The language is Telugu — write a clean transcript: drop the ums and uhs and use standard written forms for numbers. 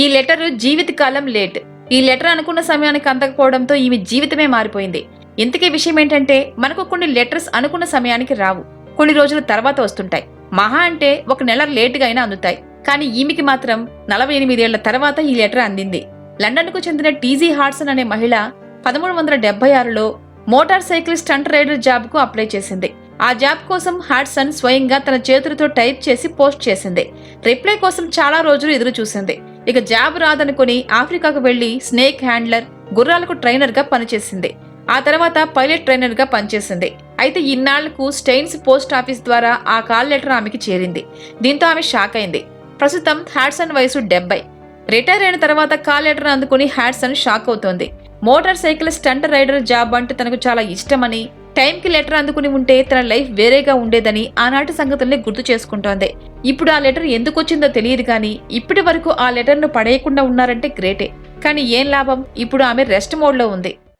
ఈ లెటర్ జీవితకాలం లేట్. ఈ లెటర్ అనుకున్న సమయానికి అందకపోవడంతో ఈమె జీవితమే మారిపోయింది. ఇంతకీ విషయం ఏంటంటే, మనకు కొన్ని లెటర్స్ అనుకున్న సమయానికి రావు, కొన్ని రోజుల తర్వాత వస్తుంటాయి. మహా అంటే 1 నెల లేటుగా అయినా అందుతాయి. కానీ ఈమెకి మాత్రం 48 ఏళ్ల తర్వాత ఈ లెటర్ అందింది. లండన్ కు చెందిన టీజీ హాడ్సన్ అనే మహిళ 1376లో motorcycle stunt rider job కు అప్లై చేసింది. ఆ జాబ్ కోసం హాడ్సన్ స్వయంగా తన చేతులతో టైప్ చేసి పోస్ట్ చేసింది. రిప్లై కోసం చాలా రోజులు ఎదురు చూసింది. ఇక జాబ్ రాదనుకుని ఆఫ్రికాకు వెళ్లి స్నేక్ హ్యాండ్లర్, గుర్రాలకు ట్రైనర్ గా పనిచేసింది. ఆ తర్వాత పైలట్ ట్రైనర్ గా పనిచేసింది. అయితే ఇన్నాళ్లకు స్టెయిన్స్ పోస్ట్ ఆఫీస్ ద్వారా ఆ కాల్ లెటర్ ఆమెకి చేరింది. దీంతో ఆమె షాక్ అయింది. ప్రస్తుతం హాడ్సన్ వయసు 70. రిటైర్ అయిన తర్వాత కాల్ లెటర్ అందుకుని హాడ్సన్ షాక్ అవుతోంది. Motorcycle stunt rider job అంటే తనకు చాలా ఇష్టమని, టైంకి లెటర్ అందుకుని ఉంటే తన లైఫ్ వేరేగా ఉండేదని ఆనాటి సంగతుల్ని గుర్తు చేసుకుంటోంది. ఇప్పుడు ఆ లెటర్ ఎందుకు వచ్చిందో తెలియదు కానీ ఇప్పటి వరకు ఆ లెటర్ ను పడేయకుండా ఉన్నారంటే గ్రేటే. కానీ ఏం లాభం, ఇప్పుడు ఆమె రెస్ట్ మోడ్ లో ఉంది.